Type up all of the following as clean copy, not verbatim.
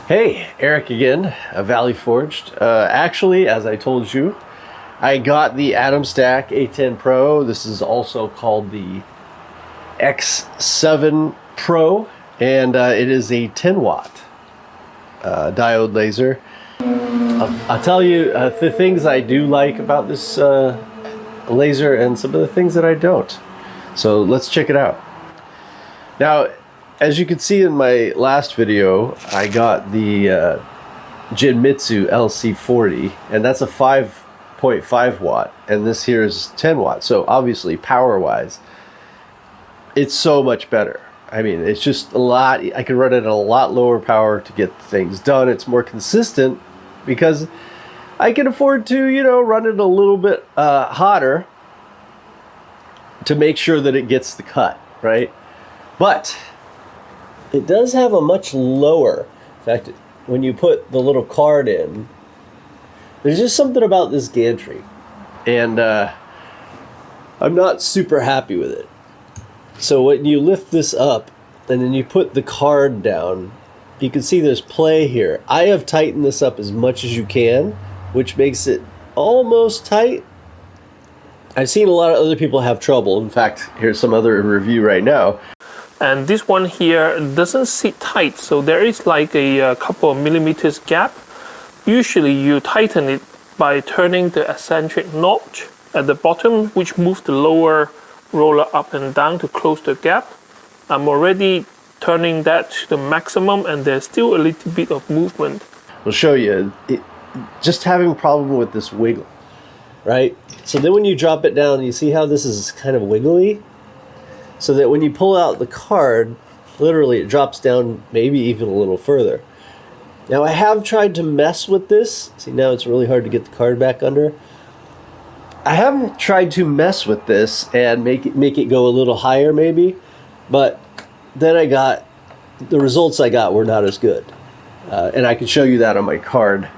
Hey, Eric again, Valley Forged. Actually, as I told you, I got the Atomstack A10 Pro. This is also called the X7 Pro, and it is a 10 watt diode laser. I'll tell you the things I do like about this laser and some of the things that I don't. So let's check it out. Now, as you can see in my last video, I got the Genmitsu LC40, and that's a 5.5 watt, and this here is 10 watts. So obviously, power-wise, it's so much better. I mean, it's just a lot. I can run it at a lot lower power to get things done. It's more consistent because I can afford to, you know, run it a little bit hotter to make sure that it gets the cut, right? But it does have a much lower, in fact, when you put the little card in, there's just something about this gantry, and I'm not super happy with it. So when you lift this up and then you put the card down, you can see there's play here. I have tightened this up as much as you can, which makes it almost tight. I've seen a lot of other people have trouble. In fact, here's some other review right now. And this one here doesn't sit tight, so there is like a couple of millimeters gap. Usually you tighten it by turning the eccentric notch at the bottom, which moves the lower roller up and down to close the gap. I'm already turning that to the maximum, and there's still a little bit of movement. I'll show you. Just having a problem with this wiggle, right? So then when you drop it down, you see how this is kind of wiggly? So that when you pull out the card, literally it drops down maybe even a little further. Now I have tried to mess with this. See, now it's really hard to get the card back under. I have tried to mess with this and make it go a little higher maybe, but then the results I got were not as good. And I can show you that on my card.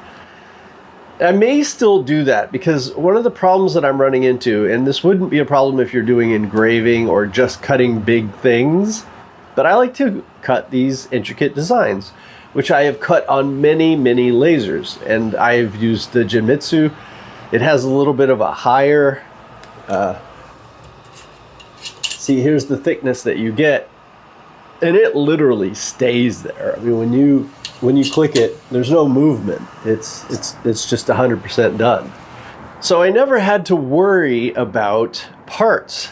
I may still do that because one of the problems that I'm running into, and this wouldn't be a problem if you're doing engraving or just cutting big things, but I like to cut these intricate designs, which I have cut on many, many lasers. And I've used the Genmitsu. It has a little bit of a higher, see, here's the thickness that you get, and it literally stays there. I mean, when you click it, there's no movement. It's just 100% done. So I never had to worry about parts.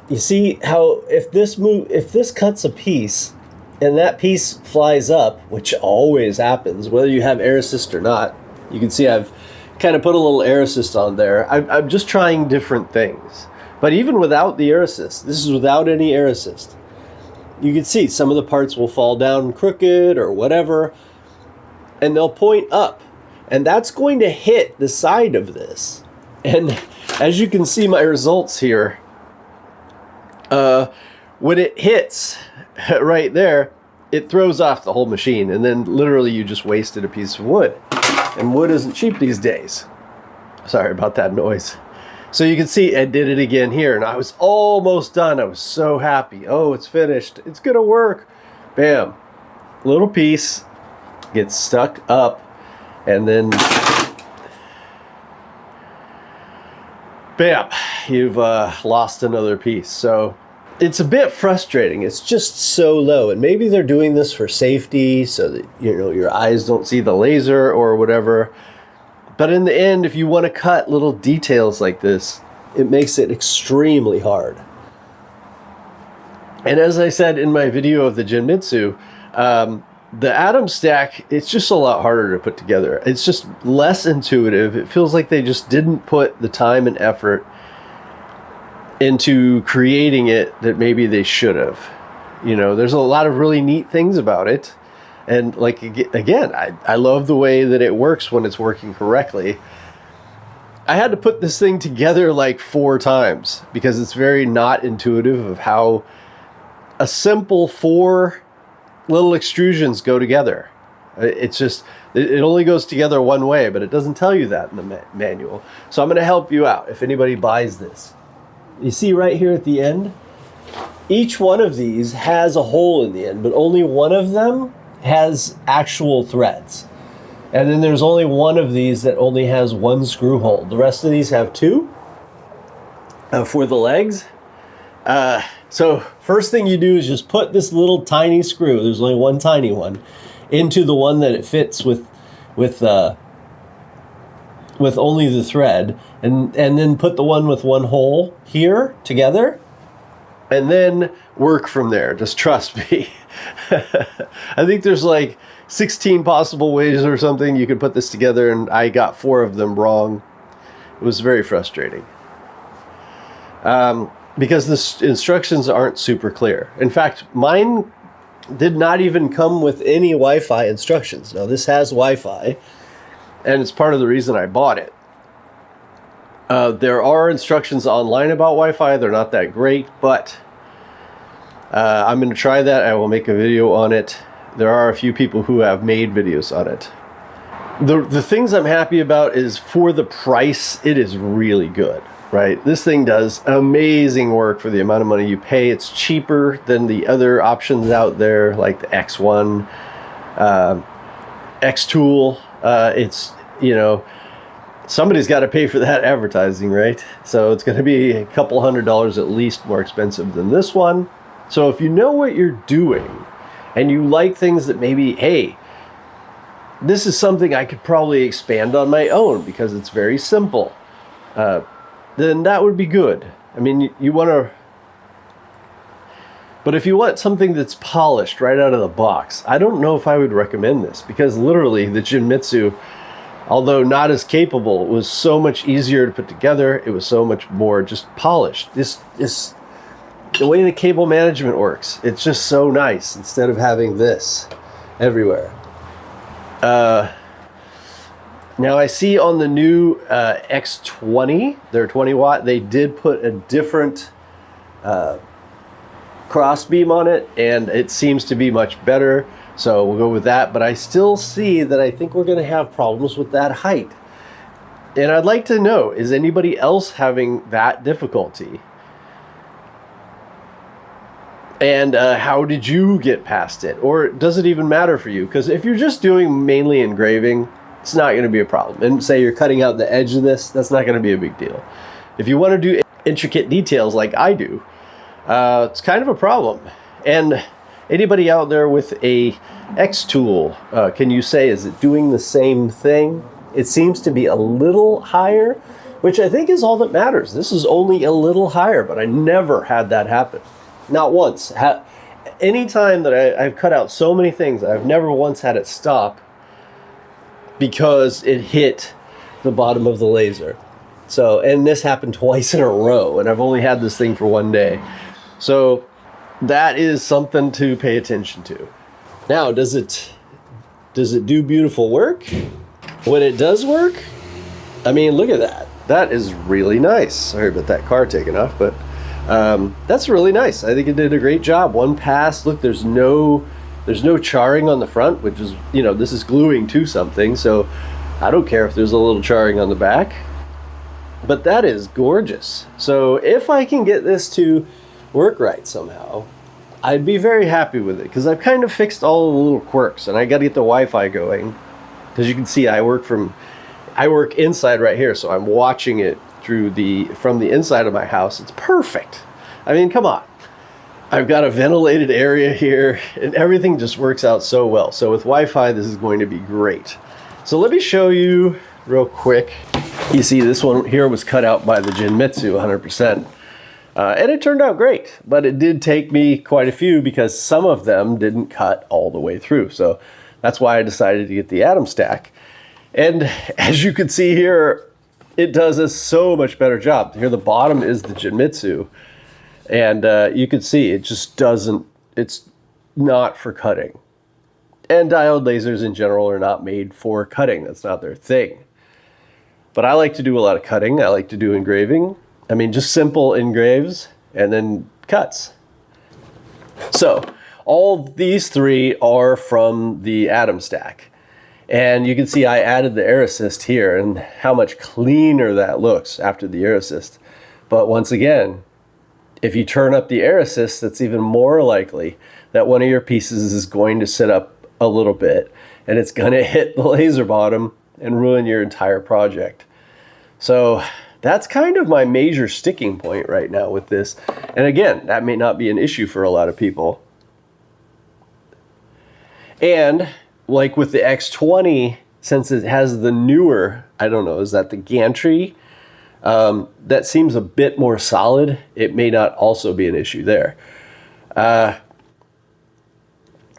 You see how if this cuts a piece and that piece flies up, which always happens, whether you have air assist or not, you can see I've kind of put a little air assist on there. I'm just trying different things. But even without the air assist, this is without any air assist, you can see some of the parts will fall down crooked or whatever, and they'll point up, and that's going to hit the side of this. And as you can see my results here, when it hits right there, it throws off the whole machine, and then literally you just wasted a piece of wood. And wood isn't cheap these days. Sorry about that noise. So you can see I did it again here, and I was almost done. I was so happy. Oh, it's finished. It's gonna work. Bam. Little piece gets stuck up, and then bam, you've lost another piece. So it's a bit frustrating. It's just so low, and maybe they're doing this for safety so that, you know, your eyes don't see the laser or whatever. But in the end, if you want to cut little details like this, it makes it extremely hard. And as I said in my video of the Genmitsu, the Atomstack, it's just a lot harder to put together. It's just less intuitive. It feels like they just didn't put the time and effort into creating it that maybe they should have. You know, there's a lot of really neat things about it. And like, again, I love the way that it works when it's working correctly. I had to put this thing together like 4 times because it's very not intuitive of how a simple 4 little extrusions go together. It's just, it only goes together one way, but it doesn't tell you that in the manual. So I'm going to help you out if anybody buys this. You see right here at the end, each one of these has a hole in the end, but only one of them has actual threads. And then there's only one of these that only has one screw hole. The rest of these have two for the legs. So first thing you do is just put this little tiny screw, there's only one tiny one, into the one that it fits with only the thread, and then put the one with one hole here together, and then work from there. Just trust me. I think there's like 16 possible ways or something you could put this together, and I got 4 of them wrong. It was very frustrating. Because the instructions aren't super clear. In fact, mine did not even come with any Wi-Fi instructions. Now this has Wi-Fi, and it's part of the reason I bought it. There are instructions online about Wi-Fi. They're not that great, but I'm going to try that. I will make a video on it. There are a few people who have made videos on it. The things I'm happy about is, for the price, it is really good, right? This thing does amazing work for the amount of money you pay. It's cheaper than the other options out there, like the X1, X-Tool. It's, you know, somebody's got to pay for that advertising, right? So it's going to be a couple $100 at least more expensive than this one. So if you know what you're doing and you like things that maybe, hey, this is something I could probably expand on my own because it's very simple, then that would be good. I mean, you want to, but if you want something that's polished right out of the box, I don't know if I would recommend this, because literally the Jinmitsu, although not as capable, was so much easier to put together. It was so much more just polished. This the way the cable management works, it's just so nice instead of having this everywhere. Now I see on the new X20, their 20 watt, they did put a different cross beam on it, and it seems to be much better. So we'll go with that, but I still see that I think we're going to have problems with that height. And I'd like to know, is anybody else having that difficulty? And how did you get past it? Or does it even matter for you? Because if you're just doing mainly engraving, it's not going to be a problem. And say you're cutting out the edge of this, that's not going to be a big deal. If you want to do intricate details like I do, it's kind of a problem. And anybody out there with a X-Tool, can you say, is it doing the same thing? It seems to be a little higher, which I think is all that matters. This is only a little higher, but I never had that happen. Not once. Any time that I've cut out so many things, I've never once had it stop because it hit the bottom of the laser. So, and this happened twice in a row, and I've only had this thing for one day. So that is something to pay attention to. Now, does it do beautiful work? When it does work, I mean, look at that. That is really nice. Sorry about that car taking off, but that's really nice. I think it did a great job. One pass. Look, there's no charring on the front, which is, you know, this is gluing to something, so I don't care if there's a little charring on the back. But that is gorgeous. So if I can get this to work right somehow, I'd be very happy with it, because I've kind of fixed all the little quirks, and I got to get the Wi-Fi going. Because you can see I work inside right here, so I'm watching it from the inside of my house. It's perfect. I mean, come on. I've got a ventilated area here, and everything just works out so well. So with Wi-Fi, this is going to be great. So let me show you real quick. You see, this one here was cut out by the Jinmitsu 100%. And it turned out great, but it did take me quite a few because some of them didn't cut all the way through. So that's why I decided to get the Atomstack. And as you can see here, it does a so much better job. Here, the bottom is the Jinmitsu. And you can see it just doesn't, it's not for cutting. And diode lasers in general are not made for cutting. That's not their thing. But I like to do a lot of cutting. I like to do engraving. I mean, just simple engraves and then cuts. So all these three are from the Atomstack. And you can see I added the air assist here and how much cleaner that looks after the air assist. But once again, if you turn up the air assist, that's even more likely that one of your pieces is going to sit up a little bit, and it's gonna hit the laser bottom and ruin your entire project. So that's kind of my major sticking point right now with this. And again, that may not be an issue for a lot of people. And like with the X20, since it has the newer, I don't know, is that the Gantry? That seems a bit more solid. It may not also be an issue there.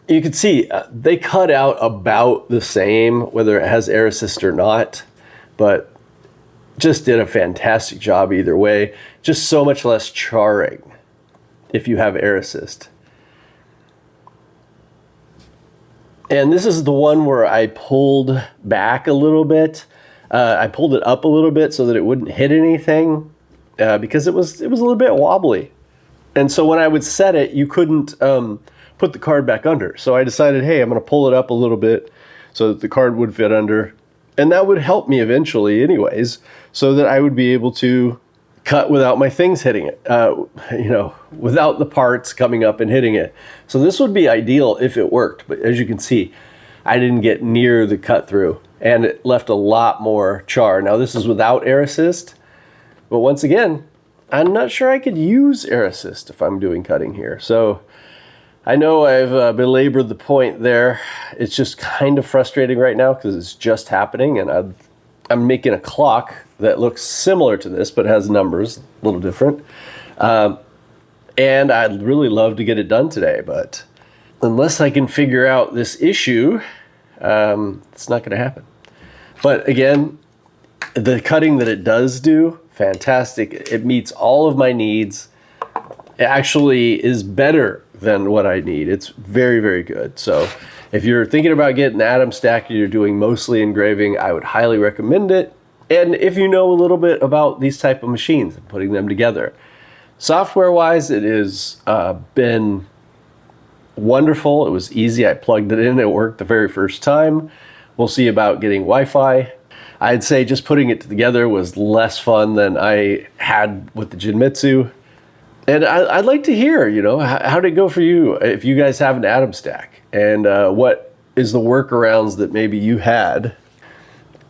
You can see they cut out about the same, whether it has air assist or not, but just did a fantastic job either way. Just so much less charring if you have air assist. And this is the one where I pulled back a little bit. I pulled it up a little bit so that it wouldn't hit anything because it was a little bit wobbly. And so when I would set it, you couldn't put the card back under. So I decided, hey, I'm going to pull it up a little bit so that the card would fit under. And that would help me eventually anyways, so that I would be able to cut without my things hitting it, you know, without the parts coming up and hitting it. So this would be ideal if it worked. But as you can see, I didn't get near the cut through and it left a lot more char. Now this is without air assist, but once again, I'm not sure I could use air assist if I'm doing cutting here. So I know I've belabored the point there. It's just kind of frustrating right now because it's just happening, and I'm making a clock that looks similar to this but has numbers, a little different. And I'd really love to get it done today, but unless I can figure out this issue, it's not going to happen. But again, the cutting that it does do, fantastic. It meets all of my needs. It actually is better than what I need. It's very, very good. So if you're thinking about getting Atomstack and you're doing mostly engraving, I would highly recommend it. And if you know a little bit about these type of machines and putting them together. Software-wise, it has been wonderful. It was easy. I plugged it in. It worked the very first time. We'll see about getting Wi-Fi. I'd say just putting it together was less fun than I had with the Jinmitsu. And I'd like to hear, you know, how did it go for you if you guys have an Atomstack, and what is the workarounds that maybe you had.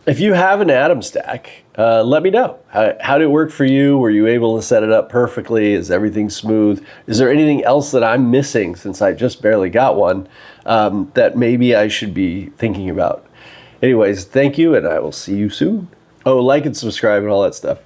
If you have an Atomstack, let me know. How did it work for you? Were you able to set it up perfectly? Is everything smooth? Is there anything else that I'm missing since I just barely got one that maybe I should be thinking about? Anyways, thank you, and I will see you soon. Oh, like and subscribe and all that stuff.